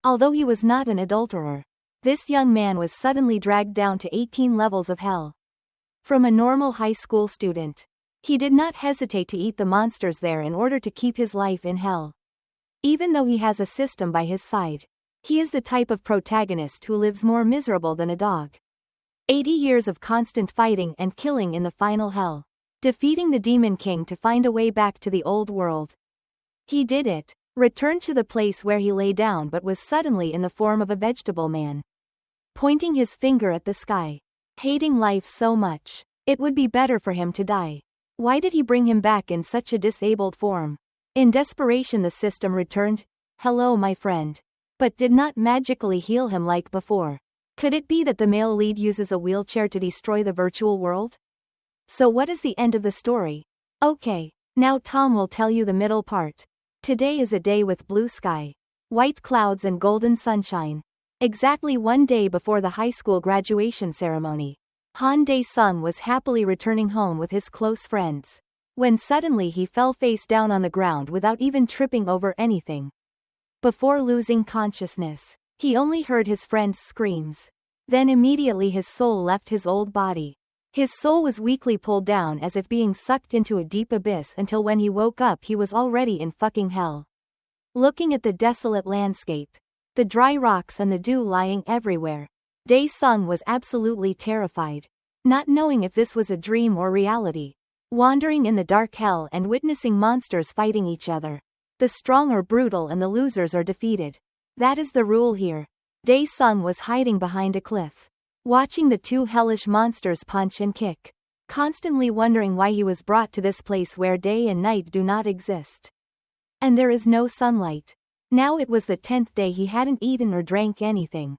Although he was not an adulterer, this young man was suddenly dragged down to 18 levels of hell. From a normal high school student, he did not hesitate to eat the monsters there in order to keep his life in hell. Even though he has a system by his side, he is the type of protagonist who lives more miserable than a dog. 80 years of constant fighting and killing in the final hell, defeating the Demon King to find a way back to the old world. He did it, returned to the place where he lay down but was suddenly in the form of a vegetable man. Pointing his finger at the sky, hating life so much, it would be better for him to die. Why did he bring him back in such a disabled form? In desperation the system returned, "Hello my friend," but did not magically heal him like before. Could it be that the male lead uses a wheelchair to destroy the virtual world? So what is the end of the story? Okay, now Tom will tell you the middle part. Today is a day with blue sky, white clouds and golden sunshine. Exactly one day before the high school graduation ceremony, Han Dae-sung was happily returning home with his close friends, when suddenly he fell face down on the ground without even tripping over anything. Before losing consciousness, he only heard his friends' screams. Then immediately his soul left his old body. His soul was weakly pulled down as if being sucked into a deep abyss until when he woke up he was already in fucking hell. Looking at the desolate landscape, the dry rocks and the dew lying everywhere, Dae-sung was absolutely terrified, not knowing if this was a dream or reality. Wandering in the dark hell and witnessing monsters fighting each other. The strong are brutal and the losers are defeated. That is the rule here. Dae-sung was hiding behind a cliff, watching the two hellish monsters punch and kick, constantly wondering why he was brought to this place where day and night do not exist. And there is no sunlight. Now it was the 10th day he hadn't eaten or drank anything.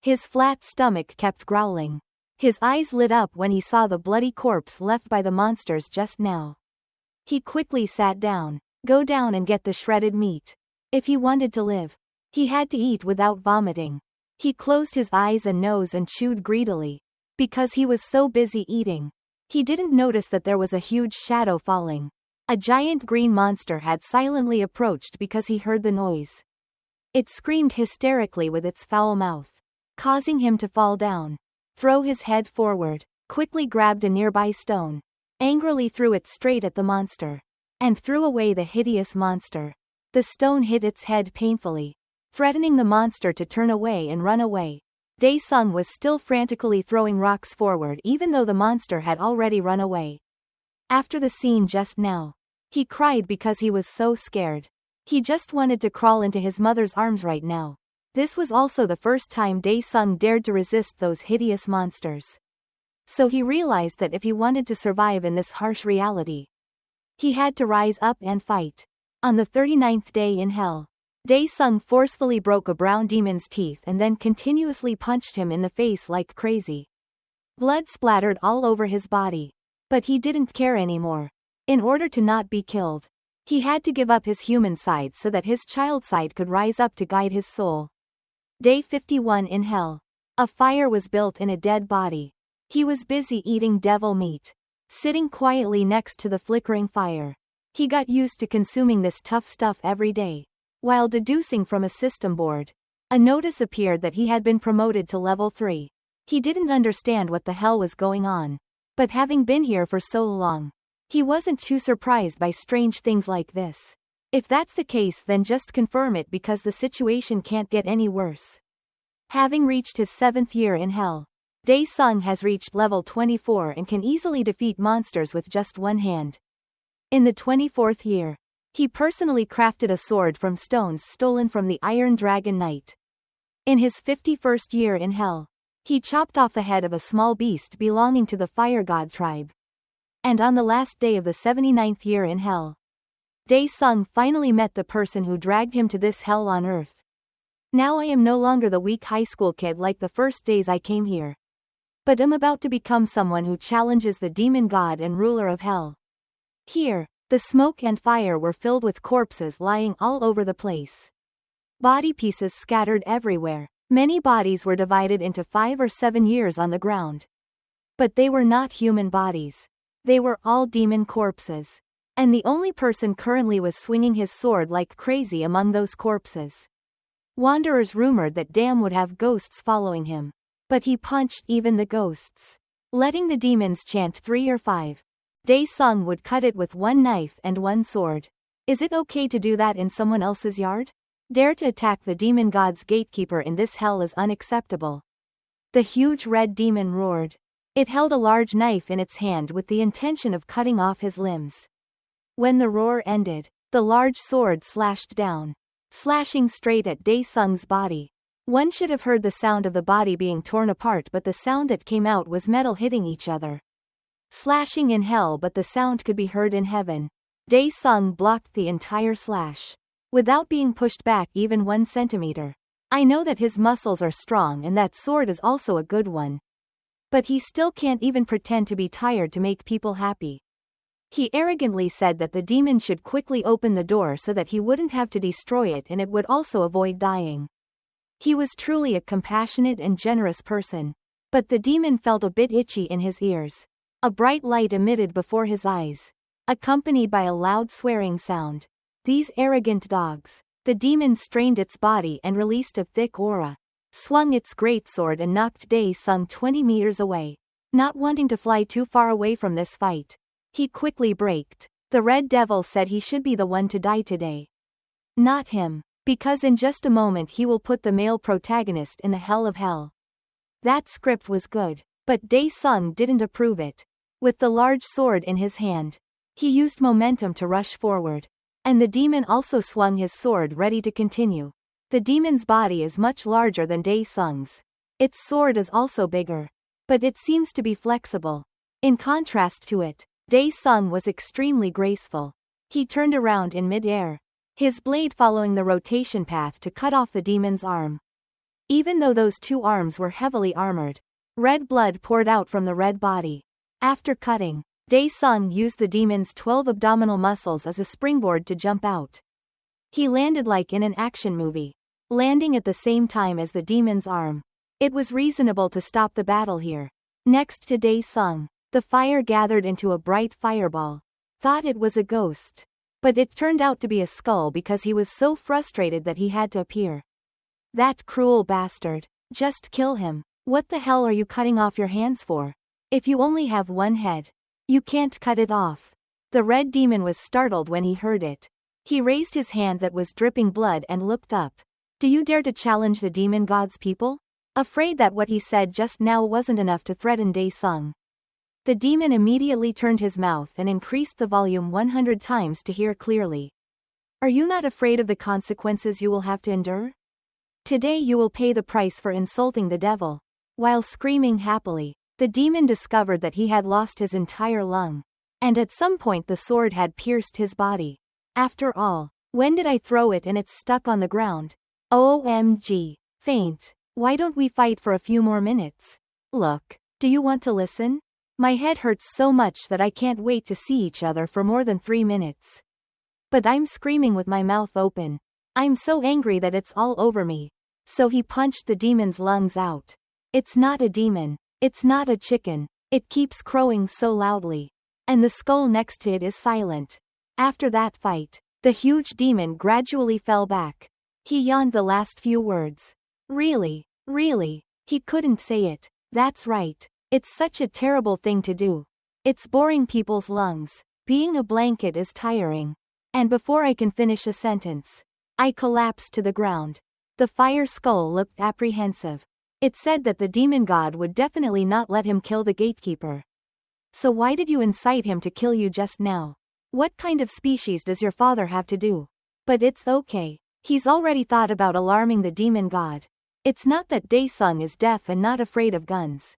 His flat stomach kept growling. His eyes lit up when he saw the bloody corpse left by the monsters just now. He quickly sat down. Go down and get the shredded meat. If he wanted to live, he had to eat without vomiting. He closed his eyes and nose and chewed greedily. Because he was so busy eating, he didn't notice that there was a huge shadow falling. A giant green monster had silently approached because he heard the noise. It screamed hysterically with its foul mouth, causing him to fall down. Throw his head forward, quickly grabbed a nearby stone, angrily threw it straight at the monster, and threw away the hideous monster. The stone hit its head painfully, threatening the monster to turn away and run away. Dae-sung was still frantically throwing rocks forward even though the monster had already run away. After the scene just now, he cried because he was so scared. He just wanted to crawl into his mother's arms right now. This was also the first time Dae-sung dared to resist those hideous monsters. So he realized that if he wanted to survive in this harsh reality, he had to rise up and fight. On the 39th day in hell, Dae-sung forcefully broke a brown demon's teeth and then continuously punched him in the face like crazy. Blood splattered all over his body. But he didn't care anymore. In order to not be killed, he had to give up his human side so that his child side could rise up to guide his soul. Day 51 in hell. A fire was built in a dead body. He was busy eating devil meat, sitting quietly next to the flickering fire. He got used to consuming this tough stuff every day. While deducing from a system board, a notice appeared that he had been promoted to level 3. He didn't understand what the hell was going on. But having been here for so long, he wasn't too surprised by strange things like this. If that's the case, then just confirm it because the situation can't get any worse. Having reached his 7th year in hell, Dae-sung has reached level 24 and can easily defeat monsters with just one hand. In the 24th year, he personally crafted a sword from stones stolen from the Iron Dragon Knight. In his 51st year in hell, he chopped off the head of a small beast belonging to the fire god tribe. And on the last day of the 79th year in hell, Dae-sung finally met the person who dragged him to this hell on earth. Now I am no longer the weak high school kid like the first days I came here, but am about to become someone who challenges the demon god and ruler of hell. Here, the smoke and fire were filled with corpses lying all over the place. Body pieces scattered everywhere. Many bodies were divided into 5 or 7 years on the ground. But they were not human bodies. They were all demon corpses. And the only person currently was swinging his sword like crazy among those corpses. Wanderers rumored that Dam would have ghosts following him. But he punched even the ghosts. Letting the demons chant 3 or 5. Dae-sung would cut it with one knife and one sword. Is it okay to do that in someone else's yard? Dare to attack the demon god's gatekeeper in this hell is unacceptable. The huge red demon roared. It held a large knife in its hand with the intention of cutting off his limbs. When the roar ended, the large sword slashed down, slashing straight at Dae-sung's body. One should have heard the sound of the body being torn apart, but the sound that came out was metal hitting each other. Slashing in hell, but the sound could be heard in heaven. Dae-sung blocked the entire slash, without being pushed back even 1 centimeter. I know that his muscles are strong and that sword is also a good one. But he still can't even pretend to be tired to make people happy. He arrogantly said that the demon should quickly open the door so that he wouldn't have to destroy it and it would also avoid dying. He was truly a compassionate and generous person. But the demon felt a bit itchy in his ears. A bright light emitted before his eyes, accompanied by a loud swearing sound. These arrogant dogs. The demon strained its body and released a thick aura, swung its greatsword and knocked Dae-sung 20 meters away. Not wanting to fly too far away from this fight, he quickly braked. The Red Devil said he should be the one to die today. Not him, because in just a moment he will put the male protagonist in the hell of hell. That script was good, but Dae-sung didn't approve it. With the large sword in his hand, he used momentum to rush forward. And the demon also swung his sword ready to continue. The demon's body is much larger than Dae-sung's. Its sword is also bigger. But it seems to be flexible. In contrast to it, Dae-sung was extremely graceful. He turned around in mid-air, his blade following the rotation path to cut off the demon's arm. Even though those 2 arms were heavily armored, red blood poured out from the red body. After cutting, Dae-sung used the demon's 12 abdominal muscles as a springboard to jump out. He landed like in an action movie, landing at the same time as the demon's arm. It was reasonable to stop the battle here. Next to Dae-sung, the fire gathered into a bright fireball. Thought it was a ghost. But it turned out to be a skull because he was so frustrated that he had to appear. That cruel bastard. Just kill him. What the hell are you cutting off your hands for? If you only have one head, you can't cut it off. The red demon was startled when he heard it. He raised his hand that was dripping blood and looked up. Do you dare to challenge the demon god's people? Afraid that what he said just now wasn't enough to threaten Dae-sung. The demon immediately turned his mouth and increased the volume 100 times to hear clearly. Are you not afraid of the consequences you will have to endure? Today you will pay the price for insulting the devil. While screaming happily, the demon discovered that he had lost his entire lung. And at some point the sword had pierced his body. After all, when did I throw it and it's stuck on the ground? OMG. Faint. Why don't we fight for a few more minutes? Look, do you want to listen? My head hurts so much that I can't wait to see each other for more than 3 minutes. But I'm screaming with my mouth open. I'm so angry that it's all over me. So he punched the demon's lungs out. It's not a demon. It's not a chicken. It keeps crowing so loudly. And the skull next to it is silent. After that fight, the huge demon gradually fell back. He yawned the last few words. Really, really. He couldn't say it. That's right. It's such a terrible thing to do. It's boring people's lungs. Being a blanket is tiring. And before I can finish a sentence, I collapsed to the ground. The fire skull looked apprehensive. It said that the demon god would definitely not let him kill the gatekeeper. So why did you incite him to kill you just now? What kind of species does your father have to do? But it's okay. He's already thought about alarming the demon god. It's not that Dae-sung is deaf and not afraid of guns.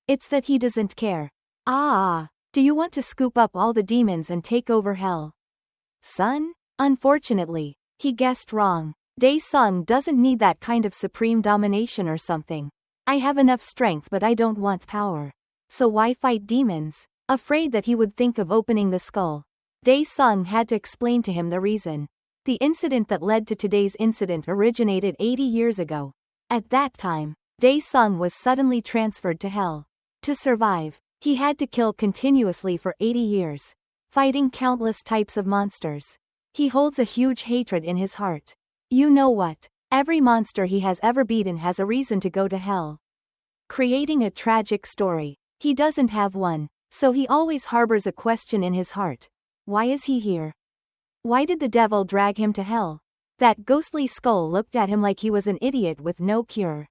It's that he doesn't care. Do you want to scoop up all the demons and take over hell? Son? Unfortunately, he guessed wrong. Dae-sung doesn't need that kind of supreme domination or something. I have enough strength but I don't want power. So why fight demons? Afraid that he would think of opening the skull, Dae-sung had to explain to him the reason. The incident that led to today's incident originated 80 years ago. At that time, Dae-sung was suddenly transferred to hell. To survive, he had to kill continuously for 80 years, fighting countless types of monsters. He holds a huge hatred in his heart. You know what? Every monster he has ever beaten has a reason to go to hell. Creating a tragic story. He doesn't have one, so he always harbors a question in his heart. Why is he here? Why did the devil drag him to hell? That ghostly skull looked at him like he was an idiot with no cure.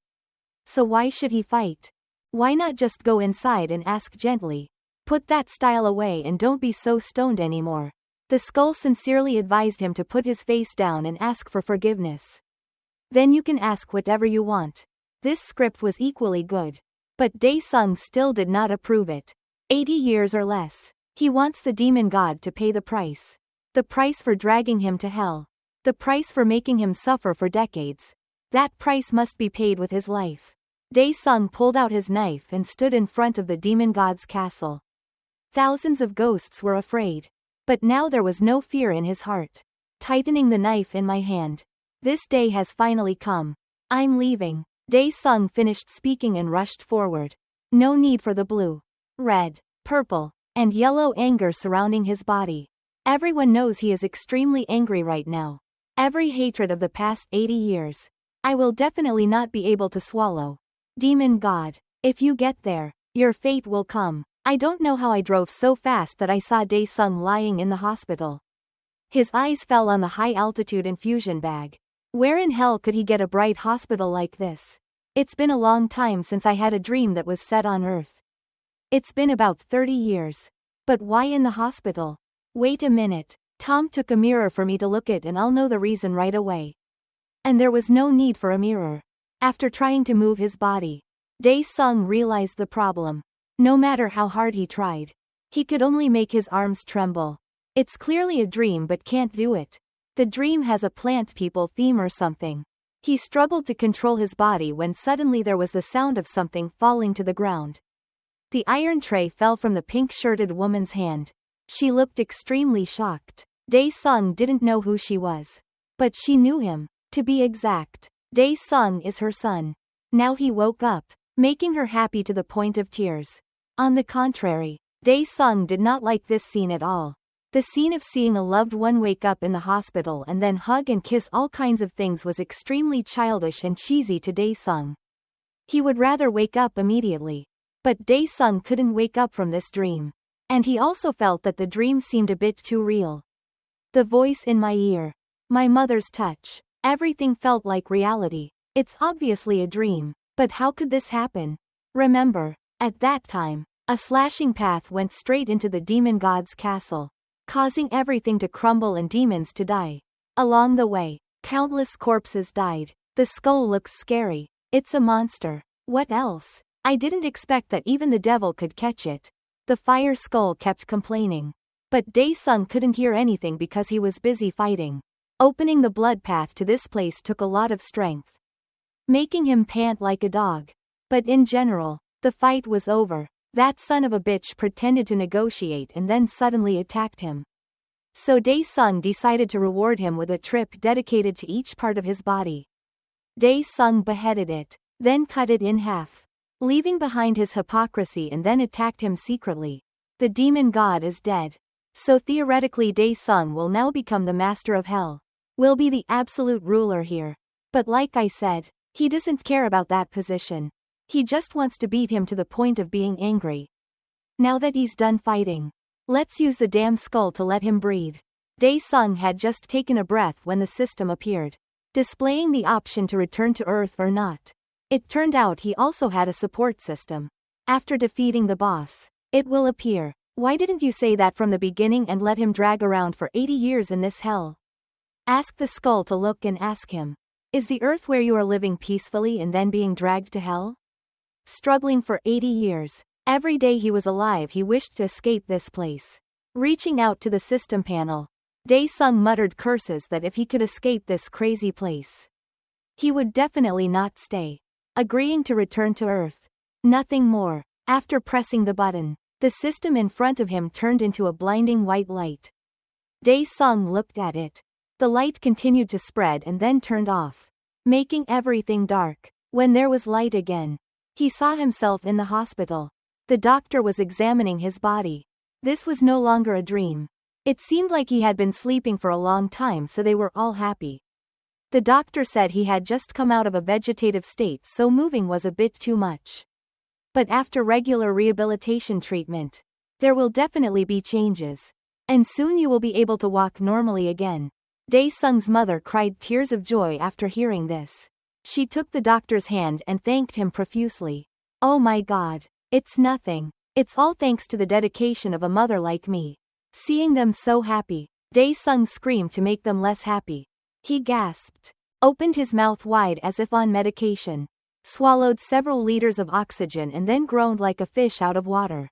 So why should he fight? Why not just go inside and ask gently? Put that style away and don't be so stoned anymore. The skull sincerely advised him to put his face down and ask for forgiveness. Then you can ask whatever you want. This script was equally good. But Dae-sung still did not approve it. 80 years or less. He wants the demon god to pay the price. The price for dragging him to hell. The price for making him suffer for decades. That price must be paid with his life. Dae-sung pulled out his knife and stood in front of the demon god's castle. Thousands of ghosts were afraid. But now there was no fear in his heart. Tightening the knife in my hand. This day has finally come. I'm leaving. Dae-sung finished speaking and rushed forward. No need for the blue, red, purple, and yellow anger surrounding his body. Everyone knows he is extremely angry right now. Every hatred of the past 80 years. I will definitely not be able to swallow. Demon God, if you get there, your fate will come. I don't know how I drove so fast that I saw Dae-sung lying in the hospital. His eyes fell on the high-altitude infusion bag. Where in hell could he get a bright hospital like this? It's been a long time since I had a dream that was set on Earth. It's been about 30 years. But why in the hospital? Wait a minute. Tom took a mirror for me to look at and I'll know the reason right away. And there was no need for a mirror. After trying to move his body, Dae-sung realized the problem. No matter how hard he tried, he could only make his arms tremble. It's clearly a dream but can't do it. The dream has a plant people theme or something. He struggled to control his body when suddenly there was the sound of something falling to the ground. The iron tray fell from the pink-shirted woman's hand. She looked extremely shocked. Dae-sung didn't know who she was. But she knew him. To be exact, Dae-sung is her son. Now he woke up, making her happy to the point of tears. On the contrary, Dae-sung did not like this scene at all. The scene of seeing a loved one wake up in the hospital and then hug and kiss all kinds of things was extremely childish and cheesy to Dae-sung. He would rather wake up immediately. But Dae-sung couldn't wake up from this dream. And he also felt that the dream seemed a bit too real. The voice in my ear. My mother's touch. Everything felt like reality. It's obviously a dream. But how could this happen? Remember, at that time, a slashing path went straight into the demon god's castle, causing everything to crumble and demons to die. Along the way, countless corpses died. The skull looks scary. It's a monster. What else? I didn't expect that even the devil could catch it. The fire skull kept complaining. But Dae-sung couldn't hear anything because he was busy fighting. Opening the blood path to this place took a lot of strength, making him pant like a dog. But in general, the fight was over. That son of a bitch pretended to negotiate and then suddenly attacked him. So Dae-sung decided to reward him with a trip dedicated to each part of his body. Dae-sung beheaded it, then cut it in half, leaving behind his hypocrisy, and then attacked him secretly. The demon god is dead. So theoretically Dae-sung will now become the master of hell. Will be the absolute ruler here. But like I said, he doesn't care about that position. He just wants to beat him to the point of being angry. Now that he's done fighting, let's use the damn skull to let him breathe. Dae-sung had just taken a breath when the system appeared, displaying the option to return to Earth or not. It turned out he also had a support system. After defeating the boss, it will appear. Why didn't you say that from the beginning and let him drag around for 80 years in this hell? Ask the skull to look and ask him. Is the Earth where you are living peacefully and then being dragged to hell? Struggling for 80 years. Every day he was alive he wished to escape this place. Reaching out to the system panel, Dae-sung muttered curses that if he could escape this crazy place, he would definitely not stay. Agreeing to return to Earth. Nothing more. After pressing the button, the system in front of him turned into a blinding white light. Dae-sung looked at it. The light continued to spread and then turned off, making everything dark. When there was light again, he saw himself in the hospital. The doctor was examining his body. This was no longer a dream. It seemed like he had been sleeping for a long time, so they were all happy. The doctor said he had just come out of a vegetative state, so moving was a bit too much. But after regular rehabilitation treatment, there will definitely be changes. And soon you will be able to walk normally again. Dae-sung's mother cried tears of joy after hearing this. She took the doctor's hand and thanked him profusely. Oh my God. It's nothing. It's all thanks to the dedication of a mother like me. Seeing them so happy, Dae-sung screamed to make them less happy. He gasped, opened his mouth wide as if on medication, swallowed several liters of oxygen and then groaned like a fish out of water.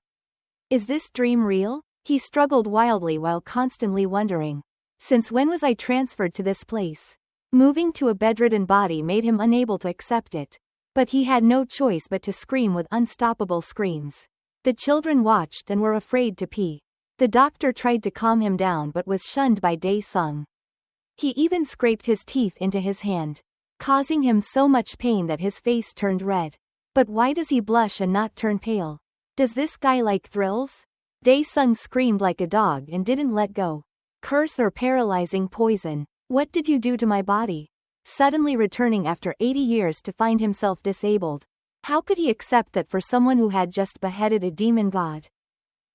Is this dream real? He struggled wildly while constantly wondering. Since when was I transferred to this place? Moving to a bedridden body made him unable to accept it. But he had no choice but to scream with unstoppable screams. The children watched and were afraid to pee. The doctor tried to calm him down but was shunned by Dae-sung. He even scraped his teeth into his hand, causing him so much pain that his face turned red. But why does he blush and not turn pale? Does this guy like thrills? Dae-sung screamed like a dog and didn't let go. Curse or paralyzing poison. What did you do to my body? Suddenly returning after 80 years to find himself disabled. How could he accept that for someone who had just beheaded a demon god?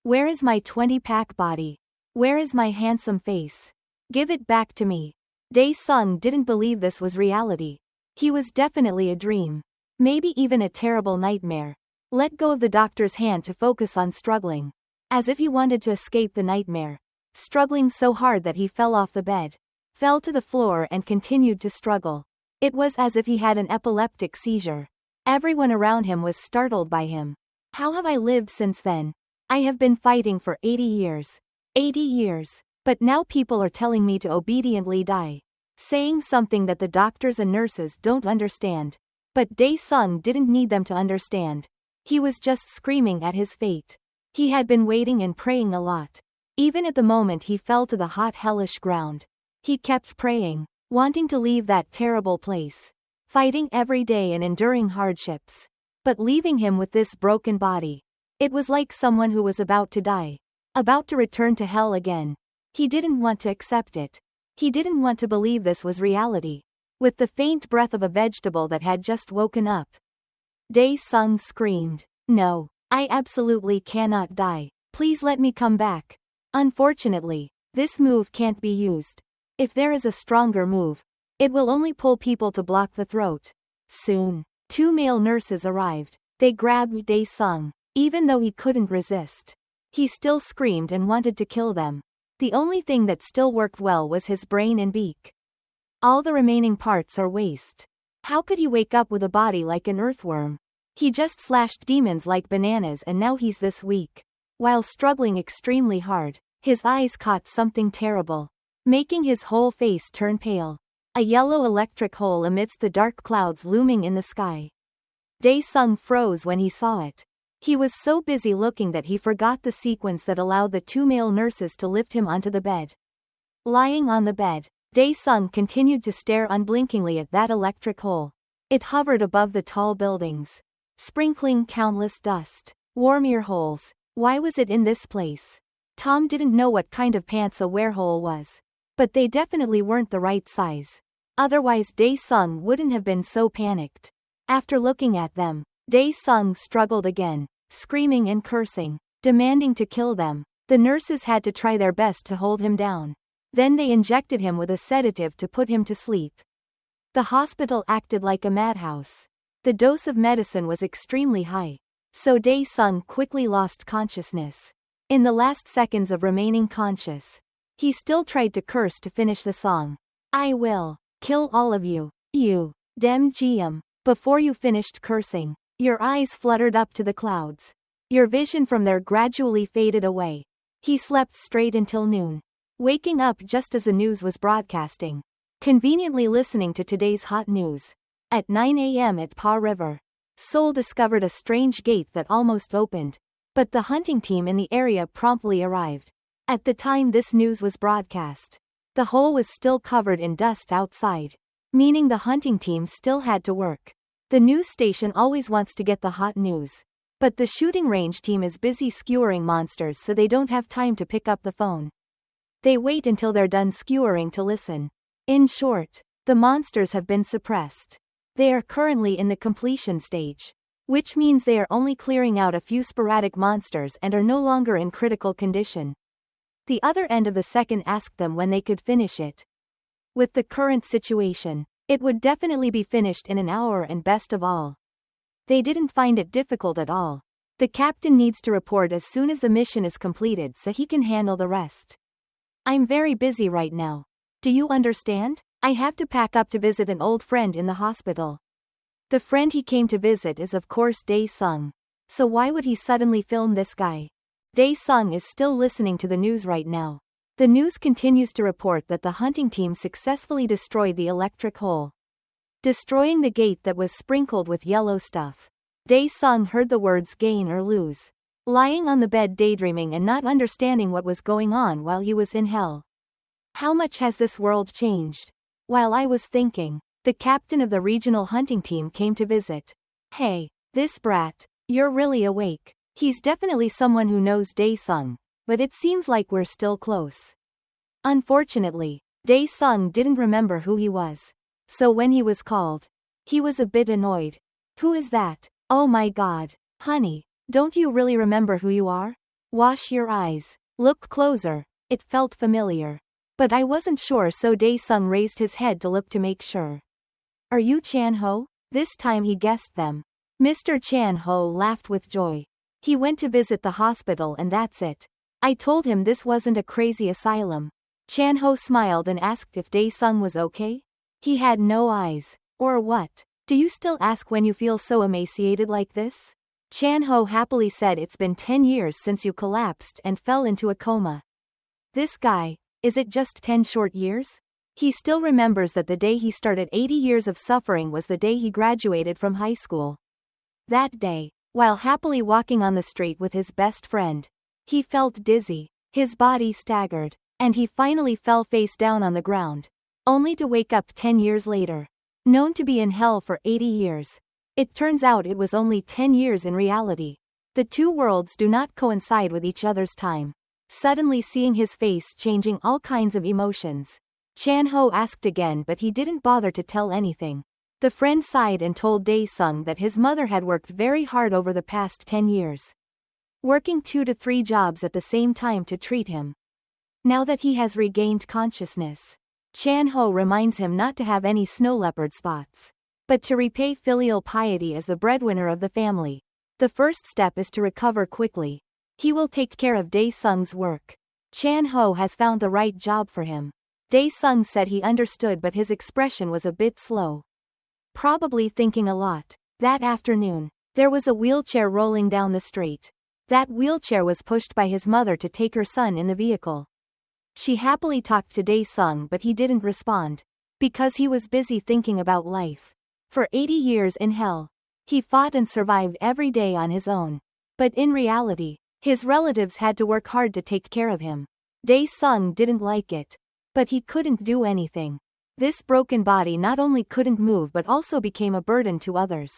Where is my 20-pack body? Where is my handsome face? Give it back to me. Dae-sung didn't believe this was reality. He was definitely a dream. Maybe even a terrible nightmare. Let go of the doctor's hand to focus on struggling. As if he wanted to escape the nightmare. Struggling so hard that he fell off the bed. Fell to the floor and continued to struggle. It was as if he had an epileptic seizure. Everyone around him was startled by him. How have I lived since then? I have been fighting for 80 years. 80 years. But now people are telling me to obediently die. Saying something that the doctors and nurses don't understand. But Dae-sung didn't need them to understand. He was just screaming at his fate. He had been waiting and praying a lot. Even at the moment he fell to the hot hellish ground. He kept praying, wanting to leave that terrible place. Fighting every day and enduring hardships. But leaving him with this broken body. It was like someone who was about to die. About to return to hell again. He didn't want to accept it. He didn't want to believe this was reality. With the faint breath of a vegetable that had just woken up. Dae-sung screamed, "No, I absolutely cannot die. Please let me come back." Unfortunately, this move can't be used. If there is a stronger move, it will only pull people to block the throat. Soon, 2 male nurses arrived. They grabbed Dae-sung, even though he couldn't resist. He still screamed and wanted to kill them. The only thing that still worked well was his brain and beak. All the remaining parts are waste. How could he wake up with a body like an earthworm? He just slashed demons like bananas and now he's this weak. While struggling extremely hard, his eyes caught something terrible, making his whole face turn pale. A yellow electric hole amidst the dark clouds looming in the sky. Dae-sung froze when he saw it. He was so busy looking that he forgot the sequence that allowed the 2 male nurses to lift him onto the bed. Lying on the bed, Dae-sung continued to stare unblinkingly at that electric hole. It hovered above the tall buildings, sprinkling countless dust. Warm ear holes. Why was it in this place? Tom didn't know what kind of pants a wearhole was. But they definitely weren't the right size. Otherwise Dae-sung wouldn't have been so panicked. After looking at them, Dae-sung struggled again, screaming and cursing, demanding to kill them. The nurses had to try their best to hold him down. Then they injected him with a sedative to put him to sleep. The hospital acted like a madhouse. The dose of medicine was extremely high. So Dae-sung quickly lost consciousness. In the last seconds of remaining conscious, he still tried to curse to finish the song. "I will kill all of you, you dem geum." Before you finished cursing, your eyes fluttered up to the clouds. Your vision from there gradually faded away. He slept straight until noon, waking up just as the news was broadcasting. Conveniently listening to today's hot news. At 9 a.m. at Pa River, Seoul discovered a strange gate that almost opened. But the hunting team in the area promptly arrived. At the time this news was broadcast, the hole was still covered in dust outside, meaning the hunting team still had to work. The news station always wants to get the hot news. But the shooting range team is busy skewering monsters so they don't have time to pick up the phone. They wait until they're done skewering to listen. In short, The monsters have been suppressed. They are currently in the completion stage, which means they are only clearing out a few sporadic monsters and are no longer in critical condition. The other end of the second asked them when they could finish it. With the current situation, it would definitely be finished in an hour, and best of all, they didn't find it difficult at all. The captain needs to report as soon as the mission is completed so he can handle the rest. I'm very busy right now. Do you understand? I have to pack up to visit an old friend in the hospital. The friend he came to visit is of course Dae-sung. So why would he suddenly film this guy? Dae-sung is still listening to the news right now. The news continues to report that the hunting team successfully destroyed the electric hole, destroying the gate that was sprinkled with yellow stuff. Dae-sung heard the words gain or lose, lying on the bed daydreaming and not understanding what was going on while he was in hell. How much has this world changed? While I was thinking, the captain of the regional hunting team came to visit. Hey, this brat, you're really awake. He's definitely someone who knows Dae-sung, but it seems like we're still close. Unfortunately, Dae-sung didn't remember who he was. So when he was called, he was a bit annoyed. Who is that? Oh my god. Honey, don't you really remember who you are? Wash your eyes. Look closer. It felt familiar. But I wasn't sure, so Dae-sung raised his head to look to make sure. Are you Chan-ho? This time he guessed them. Mr. Chan-ho laughed with joy. He went to visit the hospital and that's it. I told him this wasn't a crazy asylum. Chan-ho smiled and asked if Dae-sung was okay? He had no eyes. Or what? Do you still ask when you feel so emaciated like this? Chan-ho happily said it's been 10 years since you collapsed and fell into a coma. This guy, is it just 10 short years? He still remembers that the day he started 80 years of suffering was the day he graduated from high school. That day, while happily walking on the street with his best friend, he felt dizzy, his body staggered, and he finally fell face down on the ground, only to wake up 10 years later. Known to be in hell for 80 years. It turns out it was only 10 years in reality. The two worlds do not coincide with each other's time. Suddenly seeing his face changing all kinds of emotions, Chan-ho asked again, but he didn't bother to tell anything. The friend sighed and told Dae-sung that his mother had worked very hard over the past 10 years, working 2 to 3 jobs at the same time to treat him. Now that he has regained consciousness, Chan-ho reminds him not to have any snow leopard spots, but to repay filial piety as the breadwinner of the family. The first step is to recover quickly. He will take care of Dae-sung's work. Chan-ho has found the right job for him. Dae-sung said he understood, but his expression was a bit slow. Probably thinking a lot. That afternoon, there was a wheelchair rolling down the street. That wheelchair was pushed by his mother to take her son in the vehicle. She happily talked to Dae-sung, but he didn't respond, because he was busy thinking about life. For 80 years in hell, he fought and survived every day on his own. But in reality, his relatives had to work hard to take care of him. Dae-sung didn't like it, but he couldn't do anything. This broken body not only couldn't move but also became a burden to others.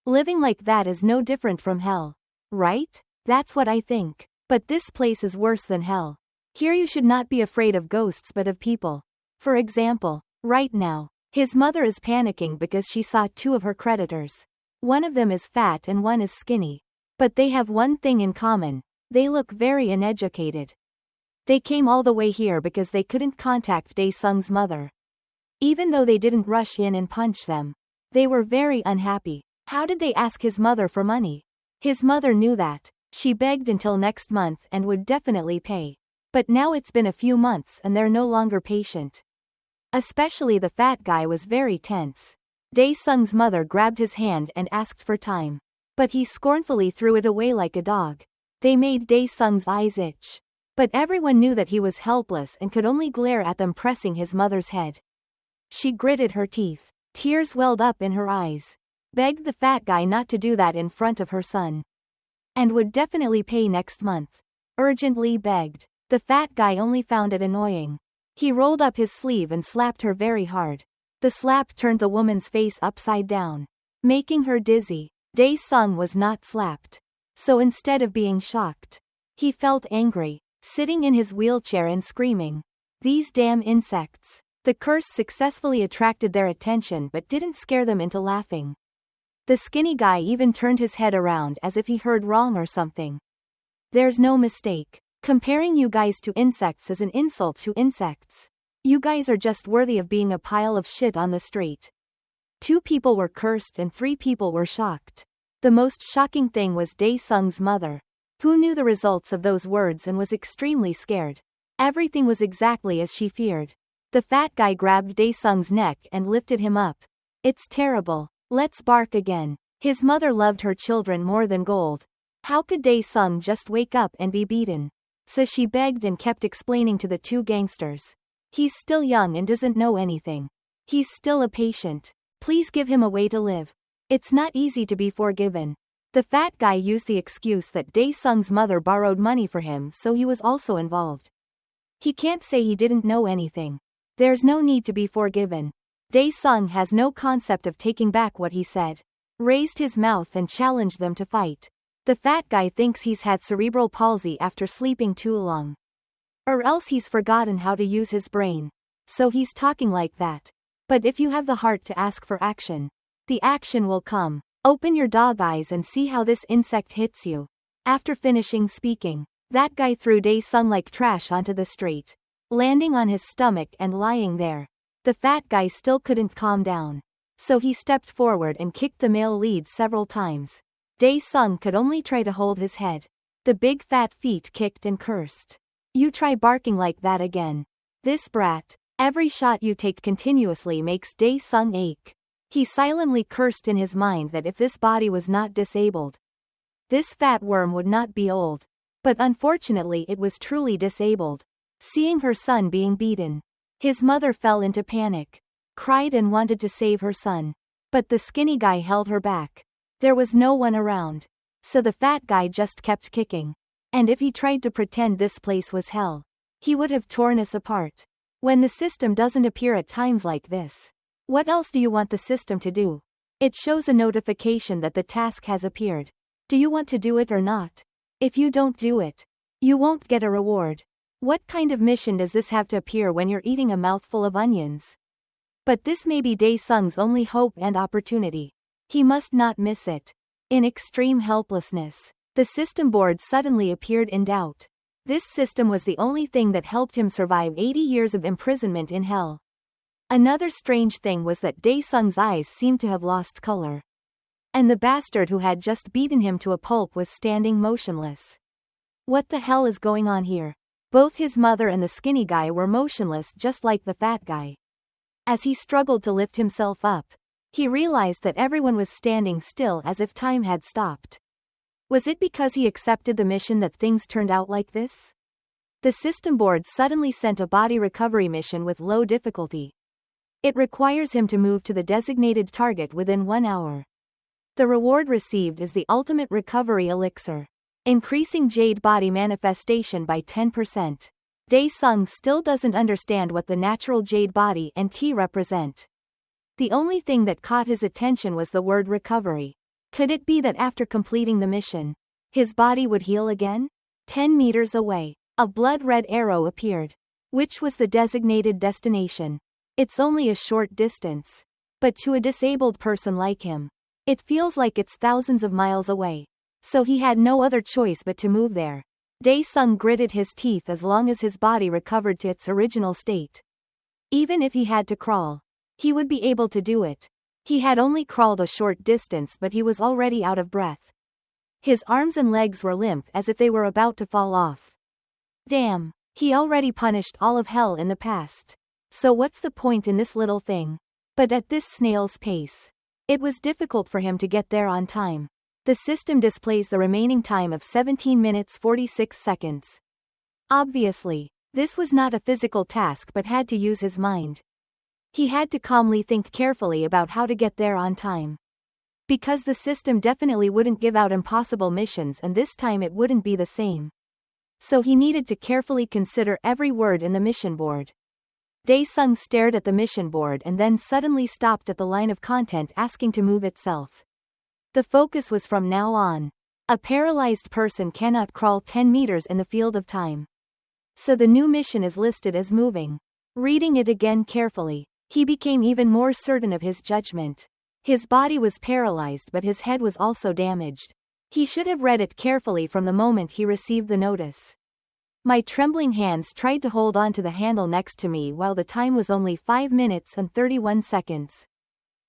Living like that is no different from hell, right? That's what I think. But this place is worse than hell. Here you should not be afraid of ghosts but of people. For example, right now, his mother is panicking because she saw 2 of her creditors. One of them is fat and one is skinny. But they have one thing in common. They look very uneducated. They came all the way here because they couldn't contact Dae-sung's mother. Even though they didn't rush in and punch them, they were very unhappy. How did they ask his mother for money? His mother knew that. She begged until next month and would definitely pay. But now it's been a few months and they're no longer patient. Especially the fat guy was very tense. Dae-sung's mother grabbed his hand and asked for time. But he scornfully threw it away like a dog. They made Dae-sung's eyes itch. But everyone knew that he was helpless and could only glare at them, pressing his mother's head. She gritted her teeth. Tears welled up in her eyes. Begged the fat guy not to do that in front of her son. And would definitely pay next month. Urgently begged. The fat guy only found it annoying. He rolled up his sleeve and slapped her very hard. The slap turned the woman's face upside down, making her dizzy. Dae-sung was not slapped. So instead of being shocked, he felt angry, sitting in his wheelchair and screaming, "These damn insects! The curse successfully attracted their attention but didn't scare them into laughing. The skinny guy even turned his head around as if he heard wrong or something. There's no mistake. Comparing you guys to insects is an insult to insects. You guys are just worthy of being a pile of shit on the street. 2 people were cursed and 3 people were shocked. The most shocking thing was Dae-sung's mother, who knew the results of those words and was extremely scared. Everything was exactly as she feared. The fat guy grabbed Dae-sung's neck and lifted him up. It's terrible. Let's bark again. His mother loved her children more than gold. How could Dae-sung just wake up and be beaten? So she begged and kept explaining to the 2 gangsters. He's still young and doesn't know anything. He's still a patient. Please give him a way to live. It's not easy to be forgiven. The fat guy used the excuse that Dae-sung's mother borrowed money for him, so he was also involved. He can't say he didn't know anything. There's no need to be forgiven. Dae-sung has no concept of taking back what he said. Raised his mouth and challenged them to fight. The fat guy thinks he's had cerebral palsy after sleeping too long. Or else he's forgotten how to use his brain. So he's talking like that. But if you have the heart to ask for action, the action will come. Open your dog eyes and see how this insect hits you. After finishing speaking, that guy threw Dae-sung like trash onto the street, landing on his stomach and lying there. The fat guy still couldn't calm down. So he stepped forward and kicked the male lead several times. Dae-sung could only try to hold his head. The big fat feet kicked and cursed. You try barking like that again. This brat. Every shot you take continuously makes Dae-sung ache. He silently cursed in his mind that if this body was not disabled, this fat worm would not be old. But unfortunately it was truly disabled. Seeing her son being beaten, his mother fell into panic, cried and wanted to save her son. But the skinny guy held her back. There was no one around. So the fat guy just kept kicking. And if he tried to pretend this place was hell, he would have torn us apart. When the system doesn't appear at times like this, what else do you want the system to do? It shows a notification that the task has appeared. Do you want to do it or not? If you don't do it, you won't get a reward. What kind of mission does this have to appear when you're eating a mouthful of onions? But this may be Dae-sung's only hope and opportunity. He must not miss it. In extreme helplessness, the system board suddenly appeared in doubt. This system was the only thing that helped him survive 80 years of imprisonment in hell. Another strange thing was that Dae-sung's eyes seemed to have lost color. And the bastard who had just beaten him to a pulp was standing motionless. What the hell is going on here? Both his mother and the skinny guy were motionless just like the fat guy. As he struggled to lift himself up, he realized that everyone was standing still as if time had stopped. Was it because he accepted the mission that things turned out like this? The system board suddenly sent a body recovery mission with low difficulty. It requires him to move to the designated target within 1 hour. The reward received is the ultimate recovery elixir, increasing Jade body manifestation by 10%. Dae-sung still doesn't understand what the natural Jade body and T represent. The only thing that caught his attention was the word recovery. Could it be that after completing the mission, his body would heal again? 10 meters away, a blood-red arrow appeared, which was the designated destination. It's only a short distance. But to a disabled person like him, it feels like it's thousands of miles away. So he had no other choice but to move there. Dae-sung gritted his teeth as long as his body recovered to its original state. Even if he had to crawl, he would be able to do it. He had only crawled a short distance but he was already out of breath. His arms and legs were limp as if they were about to fall off. Damn, he already punished all of hell in the past. So what's the point in this little thing? But at this snail's pace, it was difficult for him to get there on time. The system displays the remaining time of 17 minutes 46 seconds. Obviously, this was not a physical task but had to use his mind. He had to calmly think carefully about how to get there on time. Because the system definitely wouldn't give out impossible missions and this time it wouldn't be the same. So he needed to carefully consider every word in the mission board. Dae-sung stared at the mission board and then suddenly stopped at the line of content asking to move itself. The focus was from now on. A paralyzed person cannot crawl 10 meters in the field of time. So the new mission is listed as moving. Reading it again carefully, he became even more certain of his judgment. His body was paralyzed, but his head was also damaged. He should have read it carefully from the moment he received the notice. My trembling hands tried to hold on to the handle next to me while the time was only 5 minutes and 31 seconds.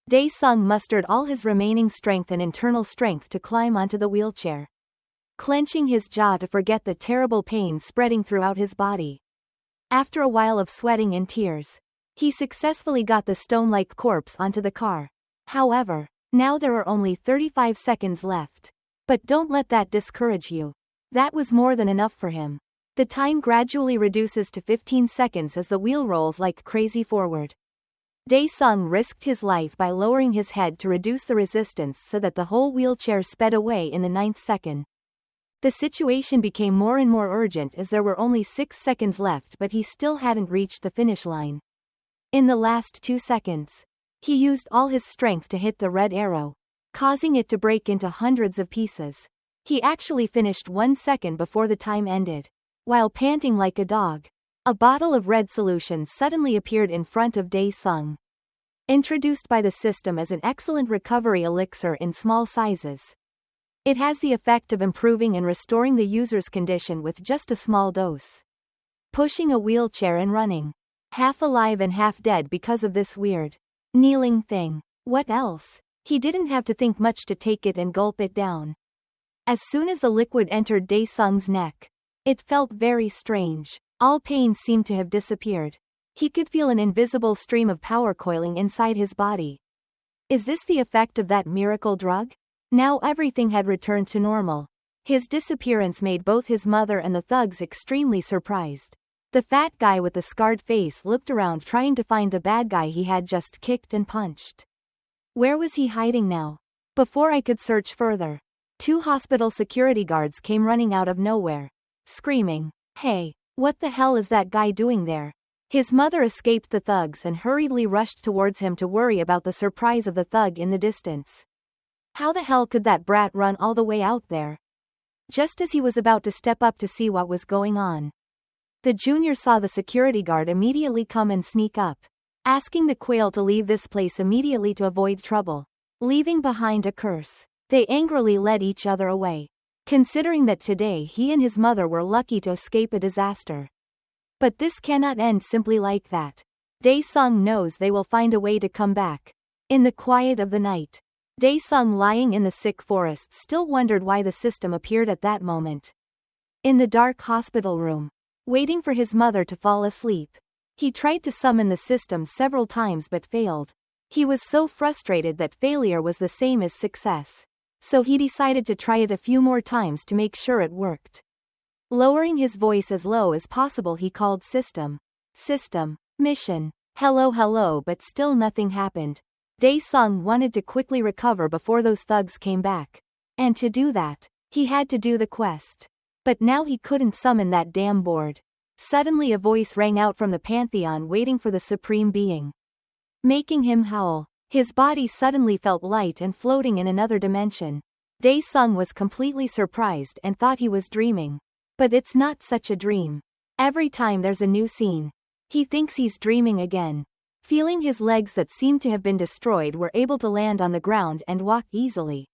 Dae-sung mustered all his remaining strength and internal strength to climb onto the wheelchair, clenching his jaw to forget the terrible pain spreading throughout his body. After a while of sweating and tears, he successfully got the stone-like corpse onto the car. However, now there are only 35 seconds left. But don't let that discourage you. That was more than enough for him. The time gradually reduces to 15 seconds as the wheel rolls like crazy forward. Dae-sung risked his life by lowering his head to reduce the resistance so that the whole wheelchair sped away in the 9th second. The situation became more and more urgent as there were only 6 seconds left, but he still hadn't reached the finish line. In the last 2 seconds, he used all his strength to hit the red arrow, causing it to break into hundreds of pieces. He actually finished 1 second before the time ended. While panting like a dog, a bottle of red solution suddenly appeared in front of Dae-sung. Introduced by the system as an excellent recovery elixir in small sizes, it has the effect of improving and restoring the user's condition with just a small dose. Pushing a wheelchair and running, half alive and half dead because of this weird, kneeling thing. What else? He didn't have to think much to take it and gulp it down. As soon as the liquid entered Dae-sung's neck, it felt very strange. All pain seemed to have disappeared. He could feel an invisible stream of power coiling inside his body. Is this the effect of that miracle drug? Now everything had returned to normal. His disappearance made both his mother and the thugs extremely surprised. The fat guy with the scarred face looked around trying to find the bad guy he had just kicked and punched. Where was he hiding now? Before I could search further, 2 hospital security guards came running out of nowhere, screaming, "Hey, what the hell is that guy doing there?" His mother escaped the thugs and hurriedly rushed towards him to worry about the surprise of the thug in the distance. How the hell could that brat run all the way out there? Just as he was about to step up to see what was going on, the junior saw the security guard immediately come and sneak up, asking the quail to leave this place immediately to avoid trouble, leaving behind a curse. They angrily led each other away, considering that today he and his mother were lucky to escape a disaster. But this cannot end simply like that. Dae-sung knows they will find a way to come back. In the quiet of the night, Dae-sung, lying in the sick forest, still wondered why the system appeared at that moment. In the dark hospital room, waiting for his mother to fall asleep, he tried to summon the system several times but failed. He was so frustrated that failure was the same as success, so he decided to try it a few more times to make sure it worked. Lowering his voice as low as possible, he called system. System. Mission. Hello hello, but still nothing happened. Dae-sung wanted to quickly recover before those thugs came back. And to do that, he had to do the quest. But now he couldn't summon that damn board. Suddenly a voice rang out from the pantheon waiting for the supreme being, making him howl. His body suddenly felt light and floating in another dimension. Dae-sung was completely surprised and thought he was dreaming. But it's not such a dream. Every time there's a new scene, he thinks he's dreaming again. Feeling his legs that seemed to have been destroyed were able to land on the ground and walk easily.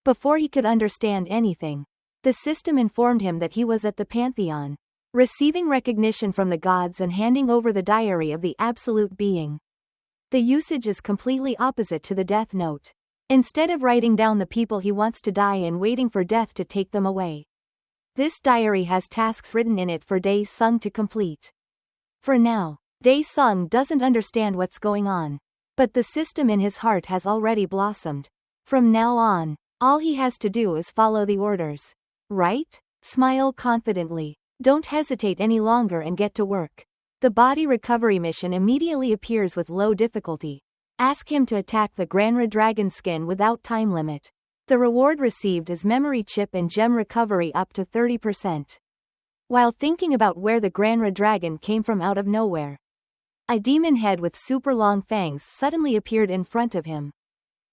Before he could understand anything, the system informed him that he was at the Pantheon, receiving recognition from the gods and handing over the diary of the absolute being. The usage is completely opposite to the Death Note. Instead of writing down the people he wants to die and waiting for death to take them away, this diary has tasks written in it for Dae-sung to complete. For now, Dae-sung doesn't understand what's going on, but the system in his heart has already blossomed. From now on, all he has to do is follow the orders. Right? Smile confidently. Don't hesitate any longer and get to work. The body recovery mission immediately appears with low difficulty. Ask him to attack the Granra Dragon skin without time limit. The reward received is memory chip and gem recovery up to 30%. While thinking about where the Granra Dragon came from out of nowhere, a demon head with super long fangs suddenly appeared in front of him.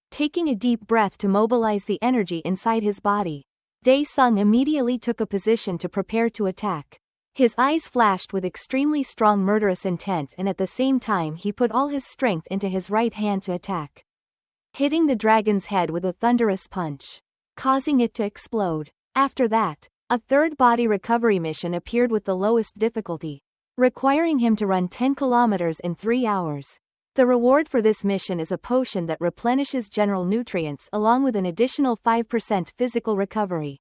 Taking a deep breath to mobilize the energy inside his body, Dae-sung immediately took a position to prepare to attack. His eyes flashed with extremely strong murderous intent, and at the same time he put all his strength into his right hand to attack, hitting the dragon's head with a thunderous punch, causing it to explode. After that, a third body recovery mission appeared with the lowest difficulty, requiring him to run 10 kilometers in 3 hours. The reward for this mission is a potion that replenishes general nutrients along with an additional 5% physical recovery.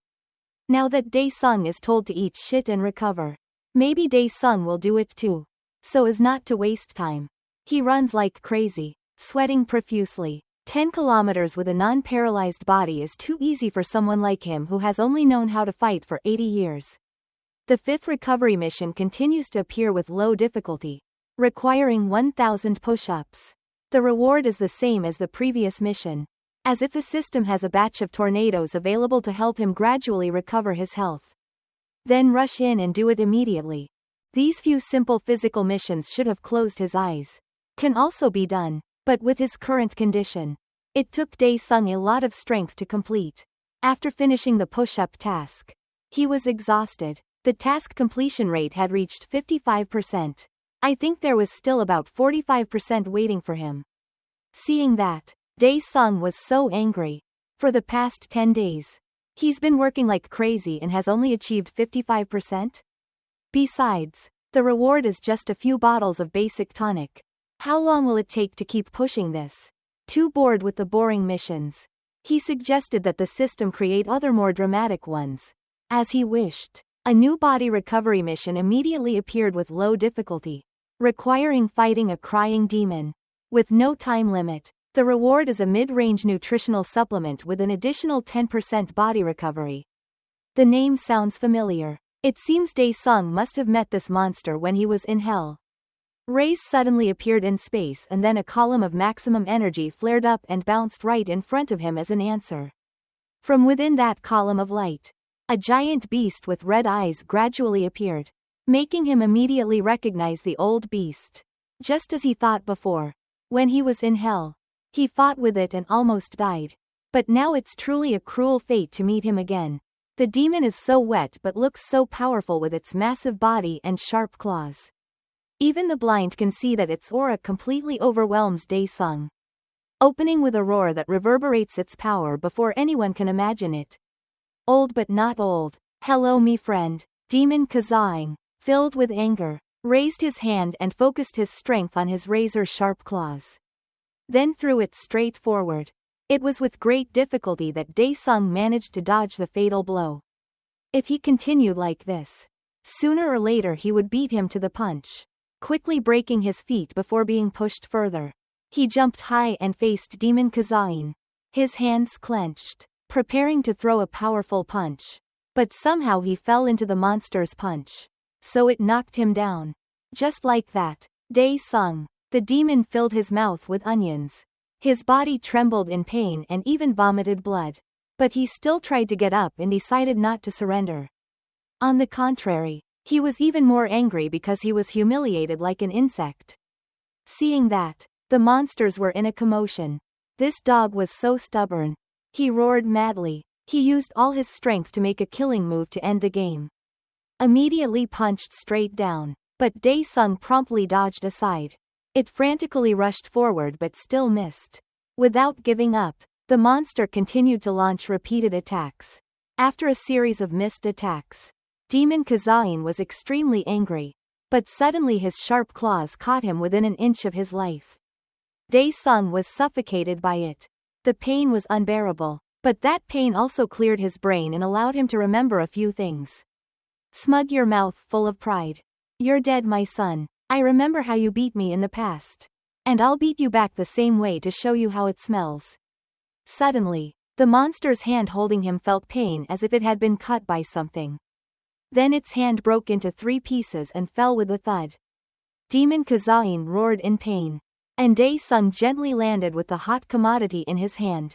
Now that Dae-sung is told to eat shit and recover, maybe Dae-sung will do it too, so as not to waste time. He runs like crazy, sweating profusely. 10 kilometers with a non-paralyzed body is too easy for someone like him who has only known how to fight for 80 years. The fifth recovery mission continues to appear with low difficulty, requiring 1,000 push-ups. The reward is the same as the previous mission, as if the system has a batch of tornadoes available to help him gradually recover his health. Then rush in and do it immediately. These few simple physical missions should have closed his eyes. Can also be done, but with his current condition, it took Dae-sung a lot of strength to complete. After finishing the push-up task, he was exhausted. The task completion rate had reached 55%. I think there was still about 45% waiting for him. Seeing that, Dae-sung was so angry. For the past 10 days, he's been working like crazy and has only achieved 55%? Besides, the reward is just a few bottles of basic tonic. How long will it take to keep pushing this? Too bored with the boring missions, he suggested that the system create other more dramatic ones. As he wished, a new body recovery mission immediately appeared with low difficulty, requiring fighting a crying demon. With no time limit, the reward is a mid-range nutritional supplement with an additional 10% body recovery. The name sounds familiar. It seems Dae-sung must have met this monster when he was in hell. Rays suddenly appeared in space and then a column of maximum energy flared up and bounced right in front of him as an answer. From within that column of light, a giant beast with red eyes gradually appeared, making him immediately recognize the old beast. Just as he thought before, when he was in hell, he fought with it and almost died. But now it's truly a cruel fate to meet him again. The demon is so wet but looks so powerful with its massive body and sharp claws. Even the blind can see that its aura completely overwhelms Dae-sung, opening with a roar that reverberates its power before anyone can imagine it. Old but not old. Hello me friend. Demon Kazang, filled with anger, raised his hand and focused his strength on his razor-sharp claws. Then threw it straight forward. It was with great difficulty that Dae-sung managed to dodge the fatal blow. If he continued like this, sooner or later he would beat him to the punch, quickly breaking his feet before being pushed further. He jumped high and faced Demon Kazang, his hands clenched, preparing to throw a powerful punch. But somehow he fell into the monster's punch, so it knocked him down. Just like that, Dae-sung, the demon, filled his mouth with onions. His body trembled in pain and even vomited blood. But he still tried to get up and decided not to surrender. On the contrary, he was even more angry because he was humiliated like an insect. Seeing that, the monsters were in a commotion. This dog was so stubborn. He roared madly. He used all his strength to make a killing move to end the game. Immediately punched straight down, but Dae-sung promptly dodged aside. It frantically rushed forward but still missed. Without giving up, the monster continued to launch repeated attacks. After a series of missed attacks, Demon Kazang was extremely angry. But suddenly his sharp claws caught him within an inch of his life. Dae-sung was suffocated by it. The pain was unbearable, but that pain also cleared his brain and allowed him to remember a few things. Smug your mouth full of pride. You're dead, my son. I remember how you beat me in the past. And I'll beat you back the same way to show you how it smells. Suddenly, the monster's hand holding him felt pain as if it had been cut by something. Then its hand broke into 3 pieces and fell with a thud. Demon Kazang roared in pain, and Dae-sung gently landed with the hot commodity in his hand.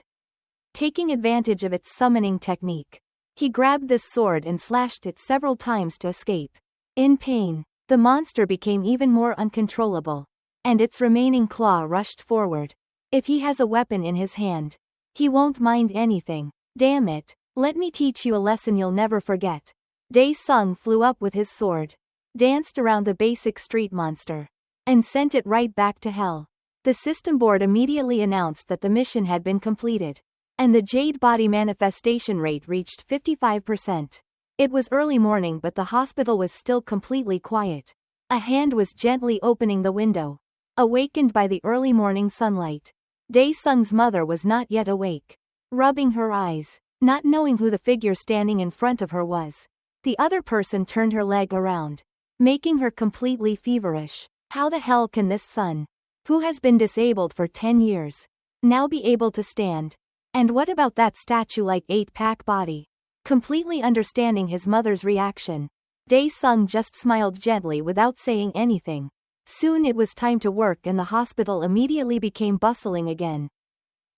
Taking advantage of its summoning technique, he grabbed this sword and slashed it several times to escape. In pain, the monster became even more uncontrollable, and its remaining claw rushed forward. If he has a weapon in his hand, he won't mind anything. Damn it, let me teach you a lesson you'll never forget. Dae-sung flew up with his sword, danced around the basic street monster, and sent it right back to hell. The system board immediately announced that the mission had been completed, and the jade body manifestation rate reached 55%. It was early morning, but the hospital was still completely quiet. A hand was gently opening the window. Awakened by the early morning sunlight, Dae-sung's mother was not yet awake. Rubbing her eyes, not knowing who the figure standing in front of her was. The other person turned her leg around, making her completely feverish. How the hell can this son, who has been disabled for 10 years, now be able to stand? And what about that statue-like 8-pack body? Completely understanding his mother's reaction, Dae-sung just smiled gently without saying anything. Soon it was time to work and the hospital immediately became bustling again.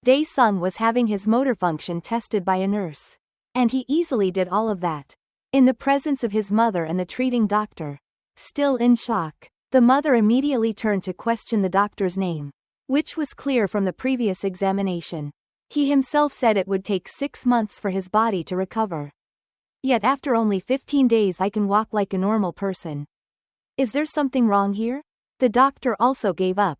Dae-sung was having his motor function tested by a nurse, and he easily did all of that, in the presence of his mother and the treating doctor. Still in shock, the mother immediately turned to question the doctor's name, which was clear from the previous examination. He himself said it would take 6 months for his body to recover. Yet after only 15 days I can walk like a normal person. Is there something wrong here? The doctor also gave up.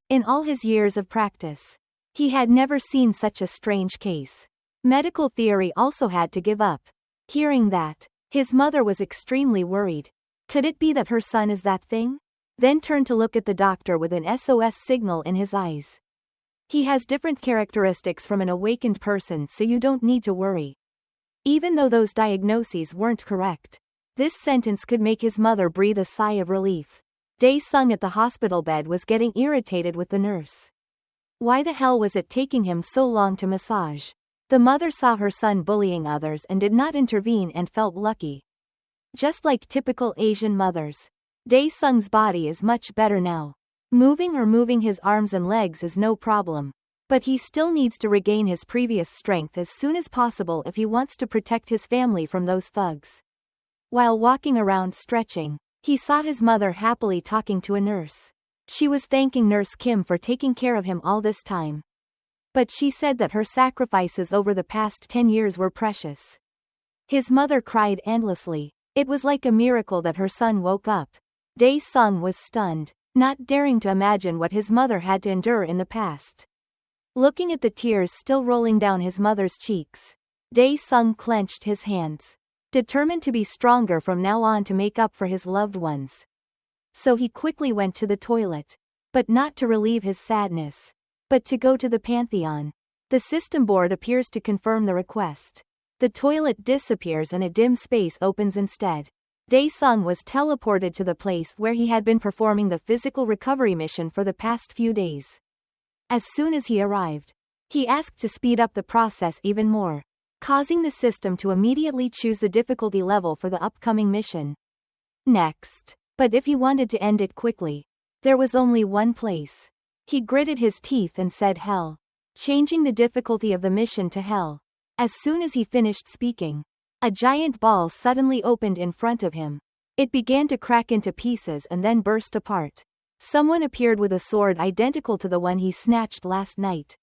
In all his years of practice, he had never seen such a strange case. Medical theory also had to give up. Hearing that, his mother was extremely worried. Could it be that her son is that thing? Then turned to look at the doctor with an SOS signal in his eyes. He has different characteristics from an awakened person, so you don't need to worry. Even though those diagnoses weren't correct, this sentence could make his mother breathe a sigh of relief. Dae-sung at the hospital bed was getting irritated with the nurse. Why the hell was it taking him so long to massage? The mother saw her son bullying others and did not intervene and felt lucky. Just like typical Asian mothers, Dae-sung's body is much better now. Moving his arms and legs is no problem. But he still needs to regain his previous strength as soon as possible if he wants to protect his family from those thugs. While walking around stretching, he saw his mother happily talking to a nurse. She was thanking Nurse Kim for taking care of him all this time. But she said that her sacrifices over the past 10 years were precious. His mother cried endlessly. It was like a miracle that her son woke up. Dae-sung was stunned, not daring to imagine what his mother had to endure in the past. Looking at the tears still rolling down his mother's cheeks, Dae-sung clenched his hands, determined to be stronger from now on to make up for his loved ones. So he quickly went to the toilet, but not to relieve his sadness, but to go to the pantheon. The system board appears to confirm the request. The toilet disappears and a dim space opens instead. Dae-sung was teleported to the place where he had been performing the physical recovery mission for the past few days. As soon as he arrived, he asked to speed up the process even more, causing the system to immediately choose the difficulty level for the upcoming mission. Next, but if he wanted to end it quickly, there was only one place. He gritted his teeth and said hell, changing the difficulty of the mission to hell. As soon as he finished speaking, a giant ball suddenly opened in front of him. It began to crack into pieces and then burst apart. Someone appeared with a sword identical to the one he snatched last night.